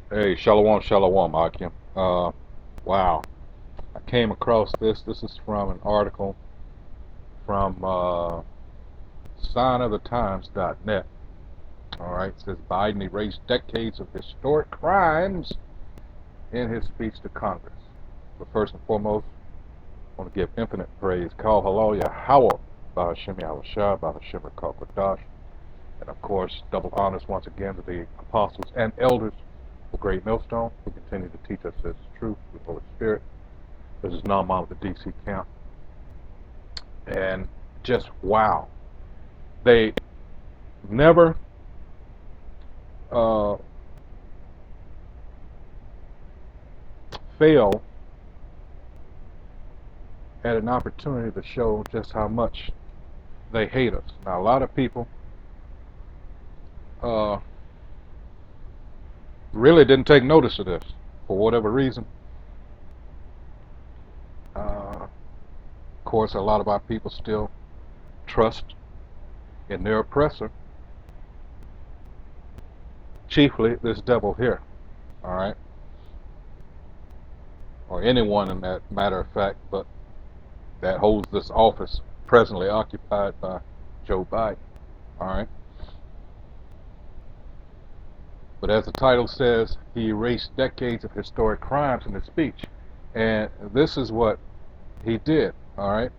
Hey, Shalom, Shalom, Akim. Wow. I came across this. This is from an article from signofthetimes.net. All right, it says Biden erased decades of historic crimes in his speech to Congress. But first and foremost, I want to give infinite praise. Kal halal Yahweh, Bahashem Yahushua, Bahashem Rakal Kodash. And of course, double honors once again to the apostles and elders of Great Millstone who continue to teach us this truth through the Holy Spirit. This is Naaman with the DC camp. And just wow. They never uh, fail at an opportunity to show just how much they hate us. Now, a lot of people uh, really didn't take notice of this for whatever reason. Of course, a lot of our people still trust in their oppressor, chiefly this devil here, all right? Or anyone in that matter of fact, but that holds this office presently occupied by Joe Biden, all right? But as the title says, he erased decades of historic crimes in his speech. And this is what he did, all right?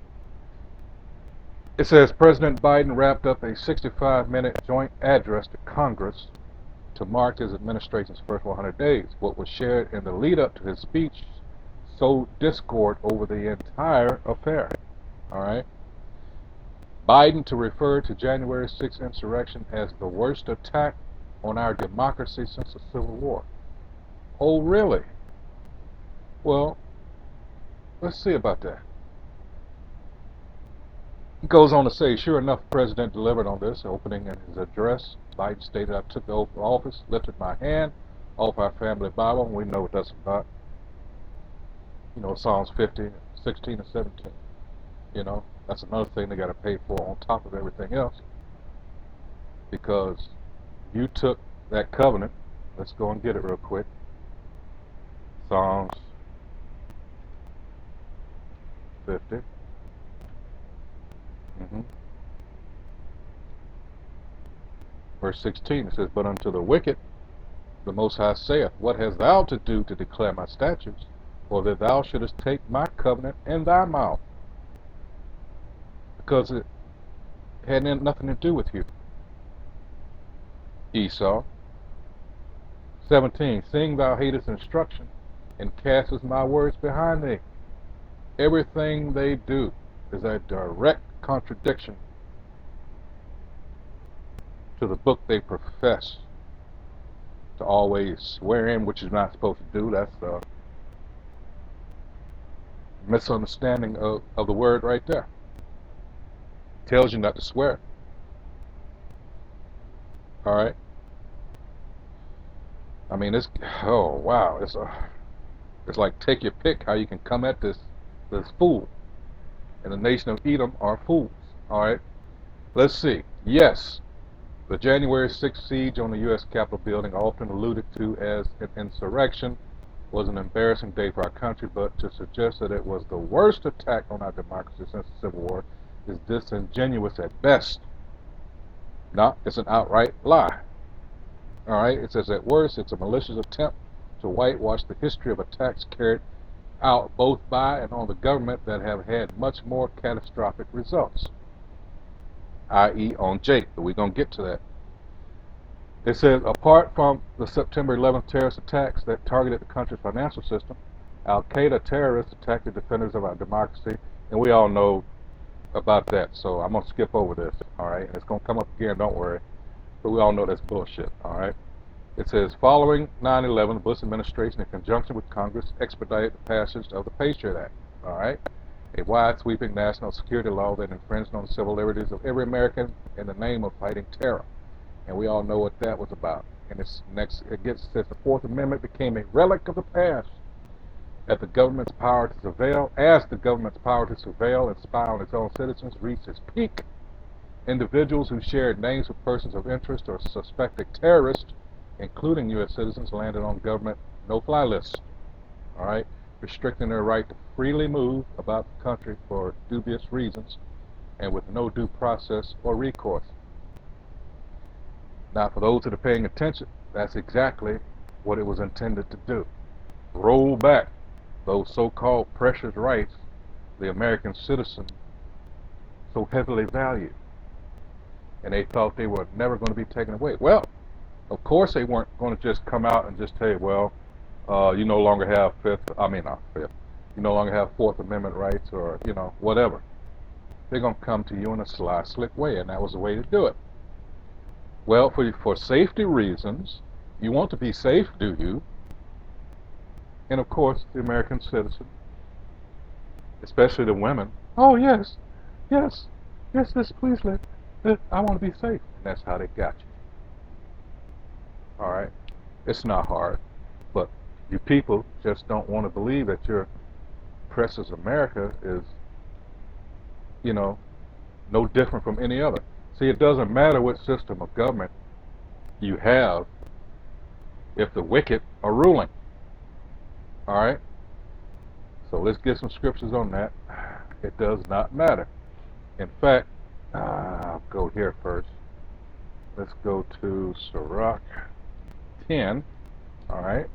It says President Biden wrapped up a 65-minute joint address to Congress to mark his administration's first 100 days. What was shared in the lead up to his speech sowed discord over the entire affair, all right? Biden to refer to January 6th insurrection as the worst attack on our democracy since the Civil War. Oh, really? Well, let's see about that. He goes on to say, sure enough, the president delivered on this, opening in his address. Biden stated, I took the oath of office, lifted my hand off our family Bible, and we know what that's about. You know, Psalms 50, 16 and 17. You know, that's another thing they got to pay for on top of everything else. Because you took that covenant. Let's go and get it real quick. Psalms 50. Verse 16, it says, but unto the wicked the Most High saith, what hast thou to do to declare my statutes? For that thou shouldest take my covenant in thy mouth. Because it had nothing to do with you, Esau. 17, seeing thou hatest instruction, and castest my words behind thee. Everything they do is a direct contradiction to the book they profess to always swear in, which you're not supposed to do. That's a misunderstanding of the word right there. It tells you not to swear. All right. I mean, it's, oh wow, it's like take your pick how you can come at this fool. And the nation of Edom are fools. All right. Let's see. Yes, the January 6th siege on the U.S. Capitol building, often alluded to as an insurrection, was an embarrassing day for our country, but to suggest that it was the worst attack on our democracy since the Civil War is disingenuous at best. No, it's an outright lie. All right, it says at worst, it's a malicious attempt to whitewash the history of attacks carried out both by and on the government that have had much more catastrophic results, i.e. on Jake, but we're going to get to that. It says, apart from the September 11th terrorist attacks that targeted the country's financial system, Al-Qaeda terrorists attacked the defenders of our democracy, and we all know about that, so I'm going to skip over this, all right? And it's going to come up again, don't worry, but we all know that's bullshit, all right? It says, following 9/11, the Bush administration, in conjunction with Congress, expedited the passage of the Patriot Act, all right? A wide-sweeping national security law that infringed on the civil liberties of every American in the name of fighting terror. And we all know what that was about. And it's next, it says the Fourth Amendment became a relic of the past. As the government's power to surveil and spy on its own citizens reached its peak, individuals who shared names with persons of interest or suspected terrorists including U.S. citizens, landed on government no-fly lists, all right, restricting their right to freely move about the country for dubious reasons and with no due process or recourse. Now, for those that are paying attention, that's exactly what it was intended to do. Roll back those so-called precious rights the American citizen so heavily valued. And they thought they were never going to be taken away. Well, of course they weren't going to just come out and just tell you, well, you no longer have you no longer have Fourth Amendment rights or, whatever. They're going to come to you in a sly, slick way, and that was the way to do it. Well, for safety reasons, you want to be safe, do you? And of course, the American citizen, especially the women, oh yes, yes, yes, please I want to be safe. And that's how they got you. All right? It's not hard, but you people just don't want to believe that your precious America is, no different from any other. See, it doesn't matter what system of government you have if the wicked are ruling. All right? So let's get some scriptures on that. It does not matter. In fact, I'll go here first. Let's go to Sirach 10. All right.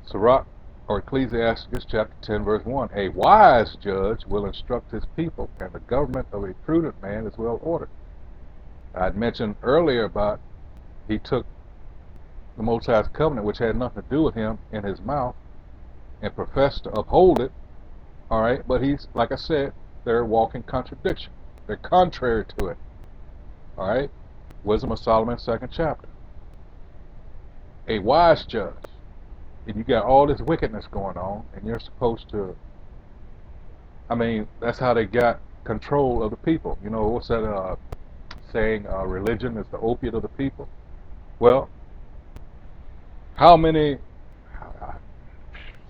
Sirach, or Ecclesiastes chapter 10, verse 1. A wise judge will instruct his people, and the government of a prudent man is well ordered. I'd mentioned earlier about he took the Most High's covenant, which had nothing to do with him, in his mouth and professed to uphold it. All right, but he's, like I said, they're walking contradiction. They're contrary to it. All right, Wisdom of Solomon, 2nd chapter. A wise judge. And you got all this wickedness going on, and you're supposed to, that's how they got control of the people. What's that saying, religion is the opiate of the people? Well, how many, I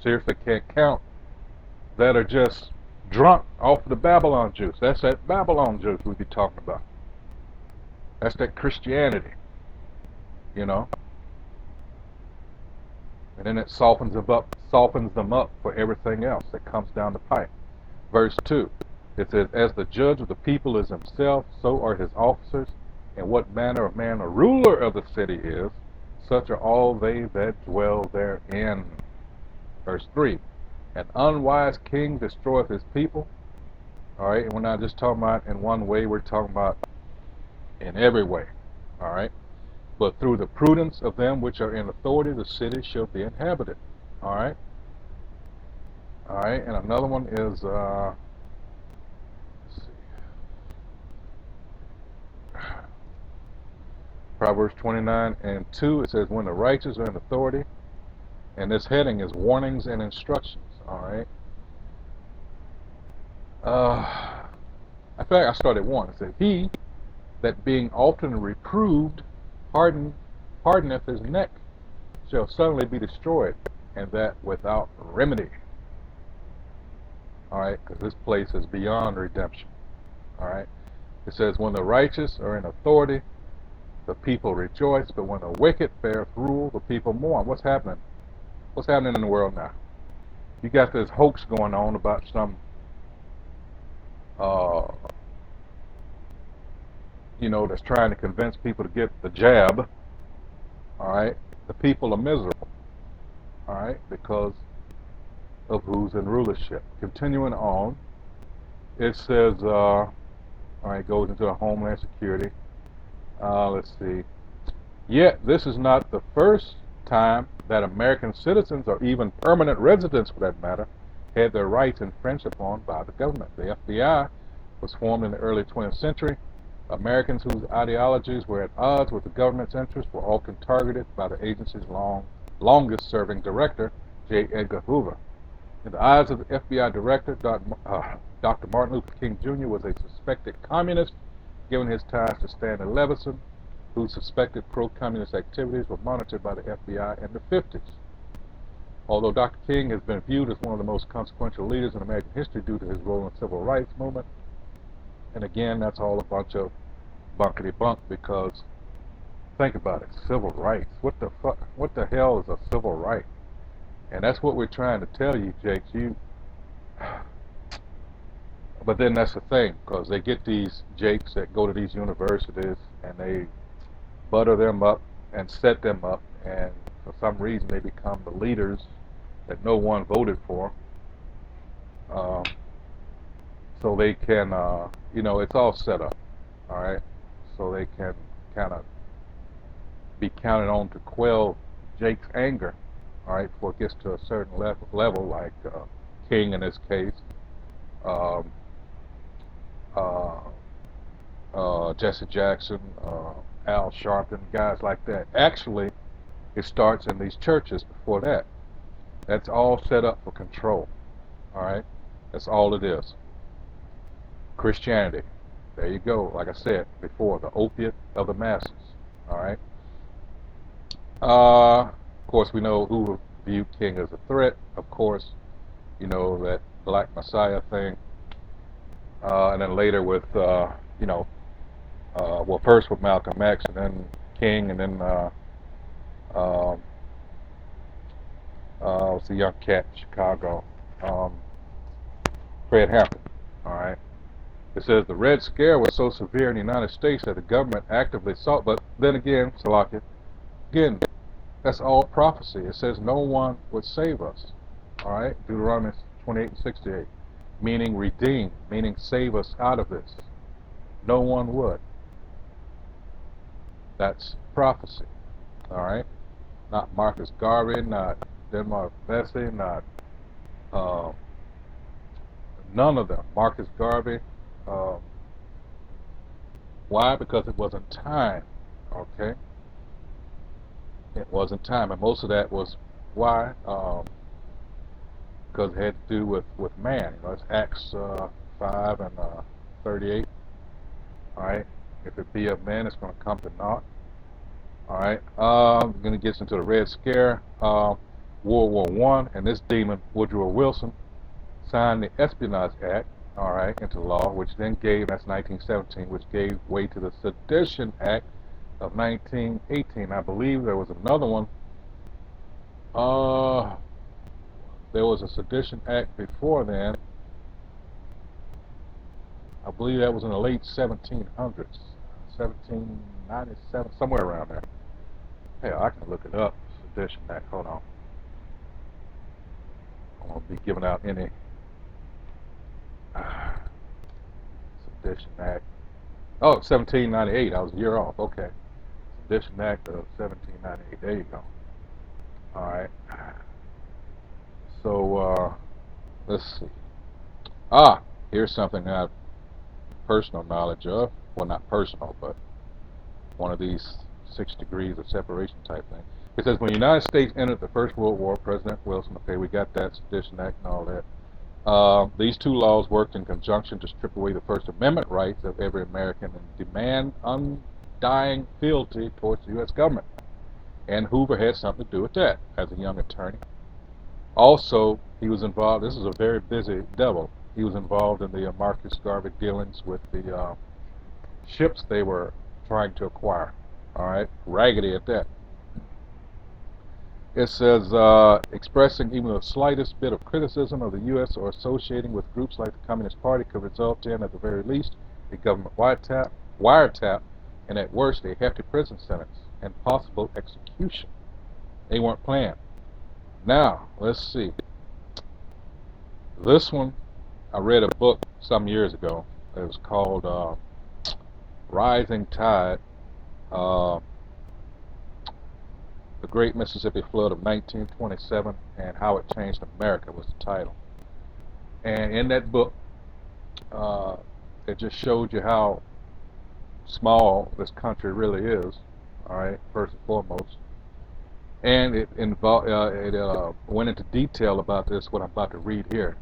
seriously can't count, that are just drunk off the Babylon juice. That's that Babylon juice we be talking about. That's that Christianity, And then it softens them up for everything else that comes down the pipe. Verse 2, it says, as the judge of the people is himself, so are his officers, and what manner of man a ruler of the city is, such are all they that dwell therein. Verse 3, an unwise king destroyeth his people. All right, and we're not just talking about in one way, we're talking about in every way. All right, but through the prudence of them which are in authority, the city shall be inhabited. All right, and another one is, let's see, Proverbs 29 and 2. It says, when the righteous are in authority, and this heading is warnings and instructions. All right. In fact, I started one. It said, he that being often reproved hardeneth his neck shall suddenly be destroyed, and that without remedy. All right, because this place is beyond redemption. All right. It says, when the righteous are in authority, the people rejoice, but when the wicked beareth rule, the people mourn. What's happening? What's happening in the world now? You got this hoax going on about some, that's trying to convince people to get the jab. All right, the people are miserable. All right, because of who's in rulership. Continuing on, it says, all right, goes into the Homeland Security. Let's see. Yet this is not the first time that American citizens, or even permanent residents for that matter, had their rights infringed upon by the government. The FBI was formed in the early 20th century. Americans whose ideologies were at odds with the government's interests were often targeted by the agency's longest-serving director, J. Edgar Hoover. In the eyes of the FBI director, Dr. Martin Luther King Jr. was a suspected communist, given his ties to Stanley Levison, whose suspected pro-communist activities were monitored by the FBI in the 50s. Although Dr. King has been viewed as one of the most consequential leaders in American history due to his role in the civil rights movement, and again, that's all a bunch of bunkety-bunk, because think about it. Civil rights. What the fuck? What the hell is a civil right? And that's what we're trying to tell you, Jakes. But then that's the thing, because they get these Jakes that go to these universities and they butter them up and set them up, and for some reason they become the leaders that no one voted for. Um, so they can, it's all set up, all right? So they can kind of be counted on to quell Jake's anger, all right, before it gets to a certain level like King in this case, um, uh, Jesse Jackson, Al Sharpton, guys like that. Actually, it starts in these churches before that. That's all set up for control, all right? That's all it is. Christianity. There you go. Like I said before, the opiate of the masses, all right? Of course, we know who viewed King as a threat. Of course, you know, that Black Messiah thing. And then later with, well, first with Malcolm X, and then King, and then was the young cat in Chicago, Fred Hampton. All right. It says the Red Scare was so severe in the United States that the government actively sought. But then again, Salakia, again, that's all prophecy. It says no one would save us. All right. Deuteronomy 28 and 68, meaning redeem, meaning save us out of this. No one would. That's prophecy. All right. Not Marcus Garvey, not Denmark Vesey, not uh, none of them. Marcus Garvey. Uh, why? Because it wasn't time. Okay. It wasn't time, and most of that was why? Because it had to do with man. You know, it's Acts 5 and 38. All right. If it be of men, it's going to come to naught. All right. We're going to get into the Red Scare, World War One, and this demon Woodrow Wilson signed the Espionage Act, all right, into law, which then gave, that's 1917, which gave way to the Sedition Act of 1918. I believe there was another one. There was a Sedition Act before then. I believe that was in the late 1700s, 1797, somewhere around there. Hey, I can look it up. Sedition Act. Hold on. I won't be giving out any Sedition Act. Oh, 1798. I was a year off. Okay. Sedition Act of 1798. There you go. All right. So let's see. Here's something I have personal knowledge of. Well, not personal, but one of these 6 degrees of separation type thing. It says when the United States entered the First World War, President Wilson, okay, we got that Sedition Act and all that. These two laws worked in conjunction to strip away the First Amendment rights of every American and demand undying fealty towards the U.S. government. And Hoover had something to do with that as a young attorney. Also, he was involved, this is a very busy devil, he was involved in the Marcus Garvey dealings with the ships they were trying to acquire. All right, raggedy at that. It says, expressing even the slightest bit of criticism of the U.S. or associating with groups like the Communist Party could result in, at the very least, a government wiretap, and at worst, a hefty prison sentence and possible execution. They weren't playing. Now, let's see. This one, I read a book some years ago. It was called Rising Tide. The Great Mississippi Flood of 1927 and How It Changed America was the title. And in that book, it just showed you how small this country really is, all right, first and foremost. And it went into detail about this, what I'm about to read here.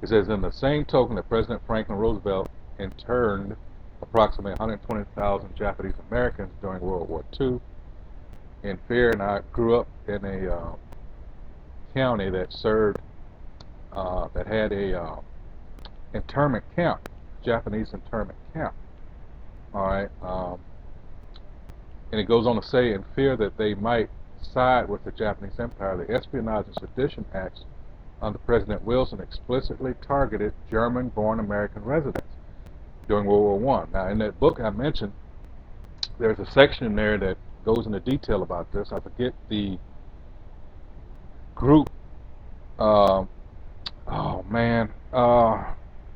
It says, in the same token that President Franklin Roosevelt interned approximately 120,000 Japanese Americans during World War II, in fear, and I grew up in a county that served, that had a internment camp, Japanese internment camp. All right, And it goes on to say, in fear that they might side with the Japanese Empire, the Espionage and Sedition Acts under President Wilson explicitly targeted German-born American residents during World War I. Now, in that book I mentioned, there's a section in there that goes into detail about this. I forget the group. Oh man,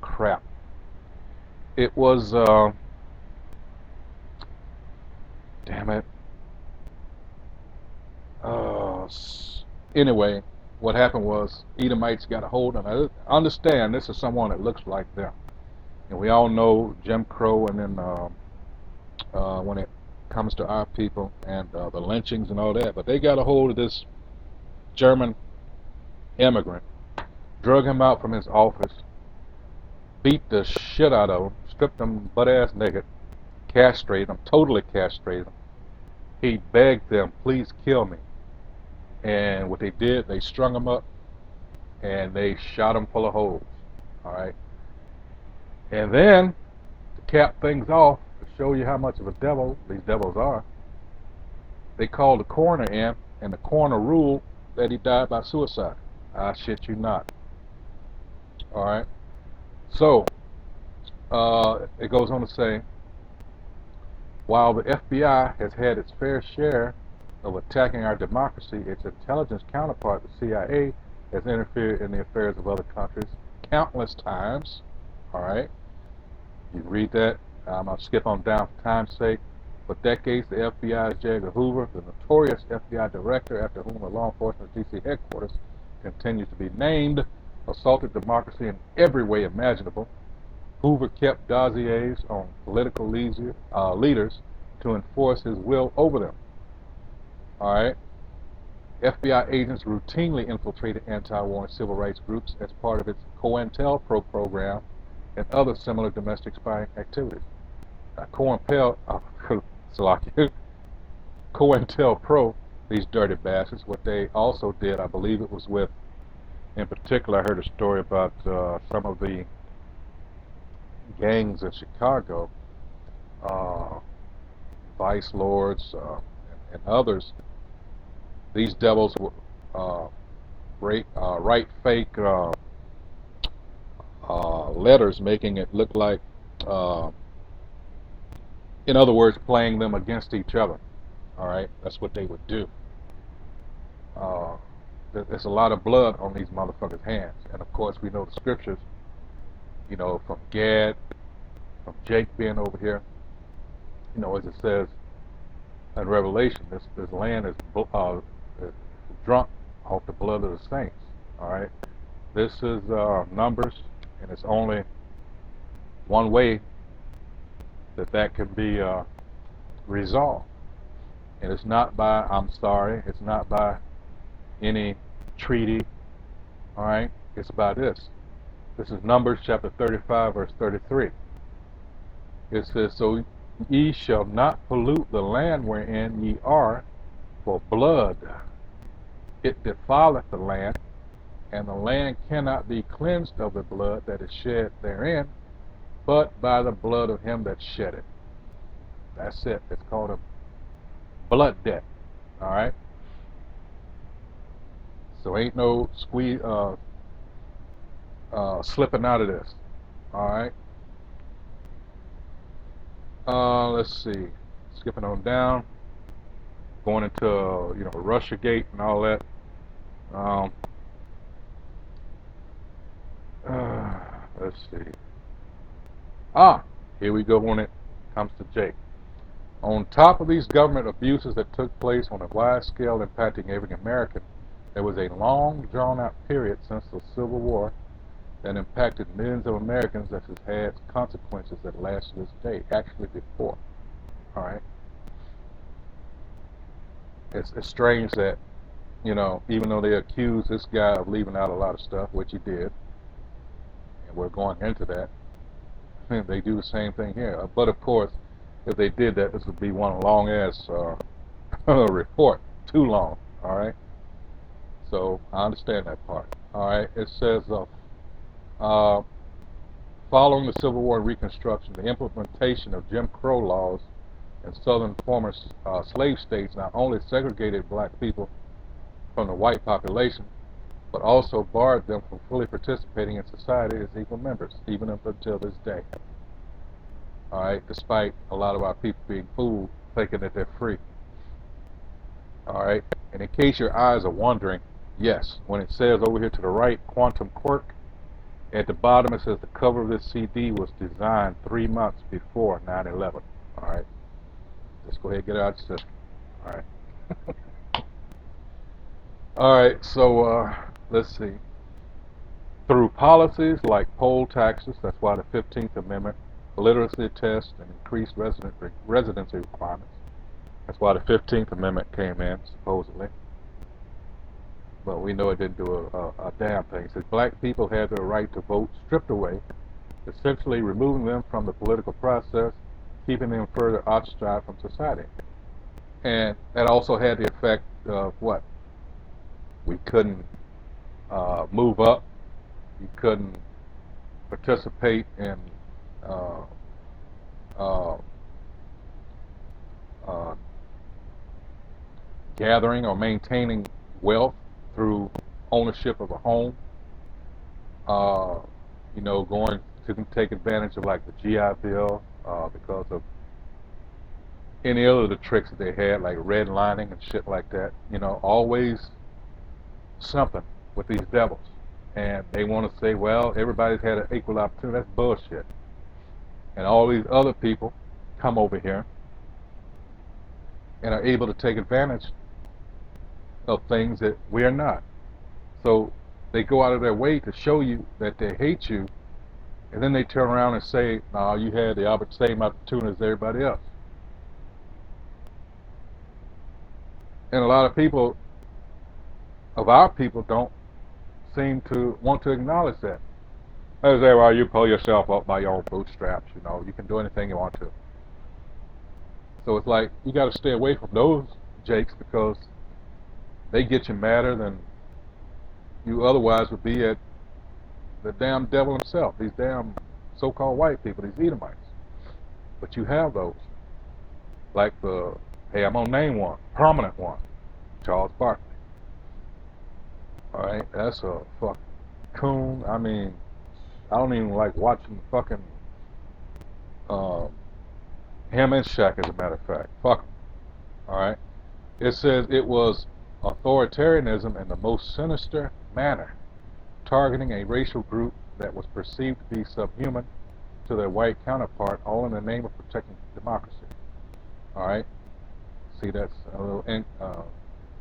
crap. It was, damn it. Anyway, what happened was Edomites got a hold of it. I understand this is someone that looks like them. And we all know Jim Crow, and then when it comes to our people and the lynchings and all that. But they got a hold of this German immigrant, drug him out from his office, beat the shit out of him, stripped him butt-ass naked, castrated him, totally castrated him. He begged them, please kill me. And what they did, they strung him up and they shot him full of holes. Alright? And then, to cap things off, to show you how much of a devil these devils are, they called the coroner in, and the coroner ruled that he died by suicide. I shit you not. Alright? So, it goes on to say, while the FBI has had its fair share of attacking our democracy, its intelligence counterpart, the CIA, has interfered in the affairs of other countries countless times. Alright? You read that. I'm going to skip on down for time's sake. For decades, the FBI's J. Edgar Hoover, the notorious FBI director after whom the law enforcement's D.C. headquarters continues to be named, assaulted democracy in every way imaginable. Hoover kept dossiers on political leaders to enforce his will over them. Alright? FBI agents routinely infiltrated anti-war and civil rights groups as part of its COINTELPRO program and other similar domestic spying activities. COINTELPRO, these dirty bastards, what they also did, I believe it was with, in particular, I heard a story about some of the gangs in Chicago, vice lords and others. These devils write fake letters, making it look like, in other words, playing them against each other. Alright, that's what they would do. There's a lot of blood on these motherfuckers' hands. And of course, we know the scriptures, you know, from Gad, from Jake being over here, you know, as it says in Revelation, this land is drunk off the blood of the saints. Alright, this is Numbers, and it's only one way that can be resolved. And it's not by, I'm sorry, it's not by any treaty. Alright, it's by this. This is Numbers chapter 35, verse 33. It says, so ye shall not pollute the land wherein ye are, for blood it defileth the land, and the land cannot be cleansed of the blood that is shed therein, but by the blood of him that shed it. That's it. It's called a blood debt. Alright? So ain't no slipping out of this. Alright? Let's see. Skipping on down. Going into, you know, Russiagate and all that. Let's see. Here we go when it comes to Jake. On top of these government abuses that took place on a wide scale impacting every American, there was a long drawn-out period since the Civil War that impacted millions of Americans that has had consequences that last to this day, actually before. Alright? It's strange that, you know, even though they accuse this guy of leaving out a lot of stuff, which he did, and we're going into that, they do the same thing here. But of course, if they did that, this would be one long-ass report. Too long. Alright? So, I understand that part. Alright? It says, following the Civil War and Reconstruction, the implementation of Jim Crow laws and southern former slave states not only segregated black people from the white population, but also barred them from fully participating in society as equal members, even up until this day. All right, despite a lot of our people being fooled, thinking that they're free. All right, and in case your eyes are wondering, yes, when it says over here to the right, quantum quirk, at the bottom it says the cover of this CD was designed 3 months before 9/11. All right, just go ahead and get it out of the system. All right. All right, so let's see. Through policies like poll taxes, that's why the 15th Amendment, literacy tests, and increased residency requirements. That's why the 15th Amendment came in, supposedly. But we know it didn't do a damn thing. It says black people had their right to vote stripped away, essentially removing them from the political process, keeping them further ostracized from society. And that also had the effect of what? We couldn't move up. You couldn't participate in uh, uh, uh, gathering or maintaining wealth through ownership of a home. You know, couldn't take advantage of like the GI Bill because of any other of the tricks that they had, like redlining and shit like that. You know, always something with these devils. And they want to say, well, everybody's had an equal opportunity. That's bullshit. And all these other people come over here and are able to take advantage of things that we are not. So they go out of their way to show you that they hate you, and then they turn around and say, no, you had the same opportunity as everybody else. And a lot of people, of our people, don't seem to want to acknowledge that. They say, well, you pull yourself up by your own bootstraps, you know, you can do anything you want to. So it's like, you got to stay away from those jakes because they get you madder than you otherwise would be at the damn devil himself, these damn so-called white people, these Edomites. But you have those. Like hey, I'm gonna name one, prominent one, Charles Barkley. Alright, that's a fucking coon. I mean, I don't even like watching fucking him and Shaq, as a matter of fact. Fuck him. Alright? It says it was authoritarianism in the most sinister manner, targeting a racial group that was perceived to be subhuman to their white counterpart, all in the name of protecting democracy. Alright? See, that's a little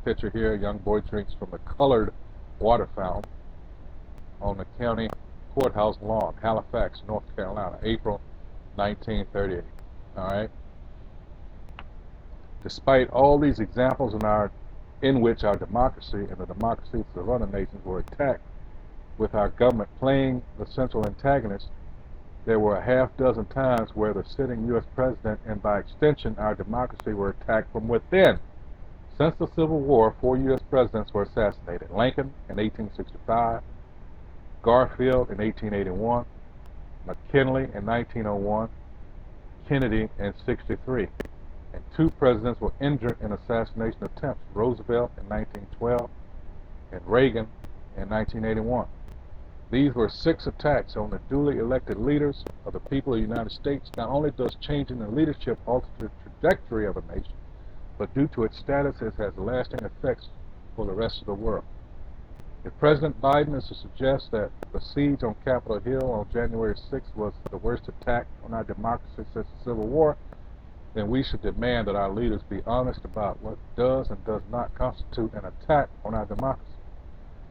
picture here. A young boy drinks from a colored water fountain on the county courthouse lawn, Halifax, North Carolina, April 1938. Alright? Despite all these examples in which our democracy and the democracies of other nations were attacked, with our government playing the central antagonist, there were a half dozen times where the sitting U.S. president and by extension our democracy were attacked from within. Since the Civil War, 4 U.S. presidents were assassinated. Lincoln in 1865, Garfield in 1881, McKinley in 1901, Kennedy in 63. And 2 presidents were injured in assassination attempts, Roosevelt in 1912 and Reagan in 1981. These were 6 attacks on the duly elected leaders of the people of the United States. Not only does changing the leadership alter the trajectory of a nation, but due to its status, it has lasting effects for the rest of the world. If President Biden is to suggest that the siege on Capitol Hill on January 6th was the worst attack on our democracy since the Civil War, then we should demand that our leaders be honest about what does and does not constitute an attack on our democracy.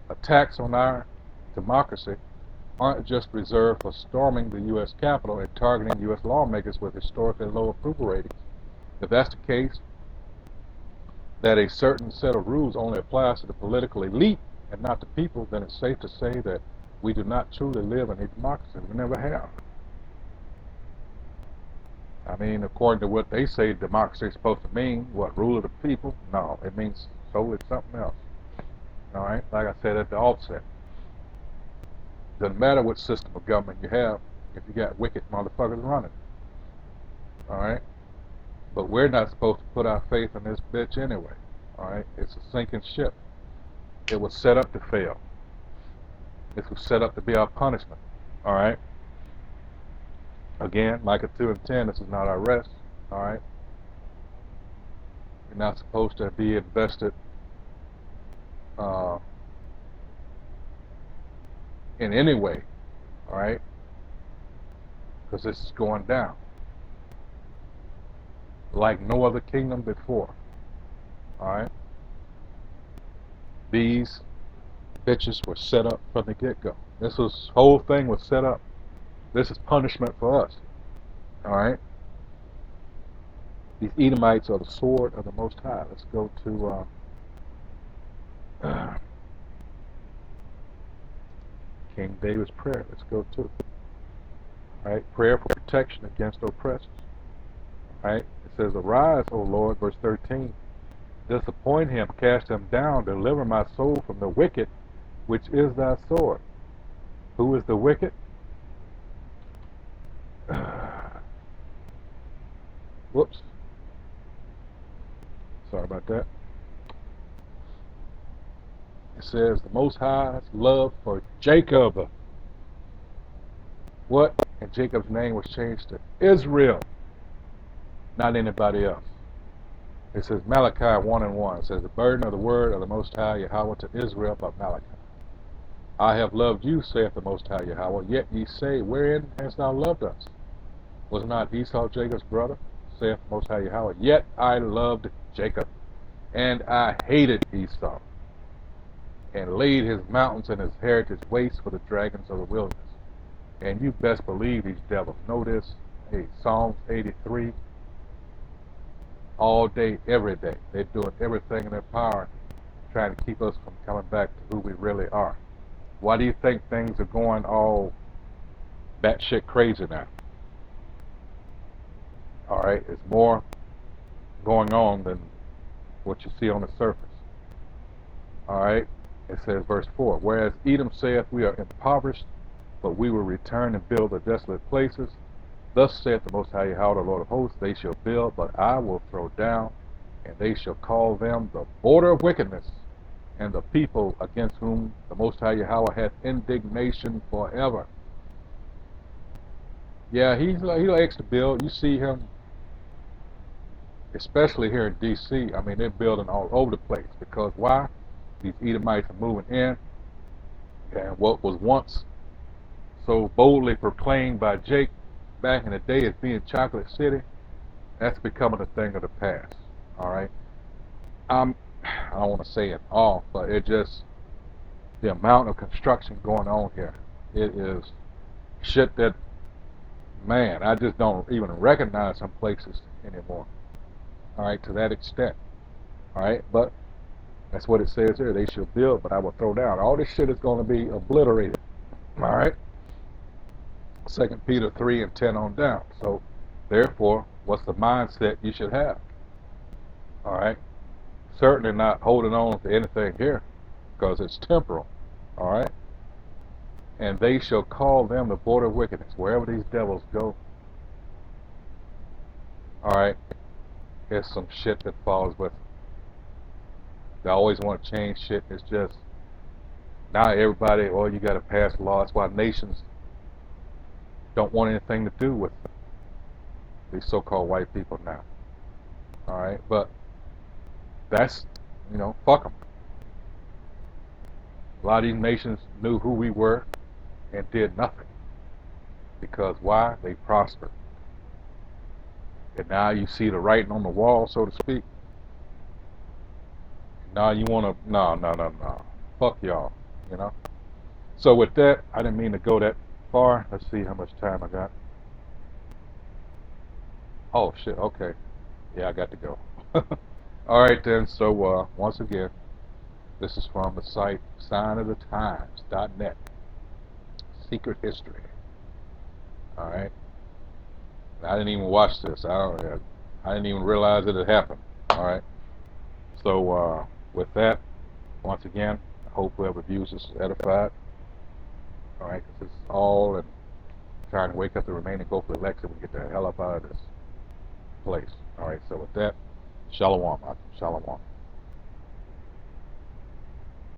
Attacks on our democracy aren't just reserved for storming the U.S. Capitol and targeting U.S. lawmakers with historically low approval ratings. If that's the case, that a certain set of rules only applies to the political elite and not the people, then it's safe to say that we do not truly live in a democracy. We never have. I mean, according to what they say democracy is supposed to mean, what, rule of the people? No, it means solely something else. Alright, like I said at the outset, doesn't matter what system of government you have if you got wicked motherfuckers running. Alright? But we're not supposed to put our faith in this bitch anyway. Alright? It's a sinking ship. It was set up to fail. This was set up to be our punishment. Alright? Again, Micah 2 and 10, this is not our rest. Alright? We're not supposed to be invested in any way. Alright? Because this is going down like no other kingdom before. Alright? These bitches were set up from the get-go. This whole thing was set up. This is punishment for us. Alright? These Edomites are the sword of the Most High. Let's go to King David's prayer. Let's go to Alright? Prayer for protection against oppressors. Alright? It says, Arise, O Lord, verse 13. Disappoint him, cast him down, deliver my soul from the wicked, which is thy sword. Who is the wicked? Whoops. Sorry about that. It says the Most High's love for Jacob. What? And Jacob's name was changed to Israel, not anybody else. It says Malachi 1 and 1. It says the burden of the word of the Most High Yahweh to Israel by Malachi. I have loved you, saith the Most High Yahweh, yet ye say, wherein hast thou loved us? Was not Esau Jacob's brother, saith the Most High Yahweh? Yet I loved Jacob, and I hated Esau, and laid his mountains and his heritage waste for the dragons of the wilderness. And you best believe these devils know this. Hey, Psalms 83, all day, every day. They're doing everything in their power trying to keep us from coming back to who we really are. Why do you think things are going all batshit crazy now? Alright, it's more going on than what you see on the surface. Alright, it says verse 4, Whereas Edom saith, we are impoverished, but we will return and build the desolate places. Thus saith the Most High Yahweh, the Lord of hosts, they shall build, but I will throw down, and they shall call them the border of wickedness, and the people against whom the Most High Yahweh hath indignation forever. Yeah, he likes to build. You see him, especially here in D.C. I mean, they're building all over the place. Because why? These Edomites are moving in, and what was once so boldly proclaimed by Jake back in the day as being Chocolate City, that's becoming a thing of the past. Alright? I don't want to say it all, but it just, the amount of construction going on here, it is shit that, man, I just don't even recognize some places anymore. Alright, to that extent. Alright, but that's what it says here. They shall build, but I will throw down. All this shit is going to be obliterated. Alright? 2 Peter 3 and 10 on down. So, therefore, what's the mindset you should have? Alright? Certainly not holding on to anything here, because it's temporal. Alright? And they shall call them the border of wickedness, wherever these devils go. Alright? There's some shit that falls with them. They always want to change shit. It's just, now everybody, you got to pass a law. That's why nations don't want anything to do with these so-called white people now. Alright, but that's, fuck them. A lot of these nations knew who we were and did nothing. Because why? They prospered. And now you see the writing on the wall, so to speak. Now you want to, no. Fuck y'all, So with that, I didn't mean to go that far. Let's see how much time I got. Oh, shit, okay. Yeah, I got to go. Alright then, so once again, this is from the site signofthetimes.net. Secret history. Alright. I didn't even watch this. I didn't even realize it had happened. Alright. So, with that, once again, I hope whoever views this is edified. Alright, because it's all and trying to wake up the remaining, go for the Alexa and get the hell up out of this. place. All right. So with that, shalom, shalom.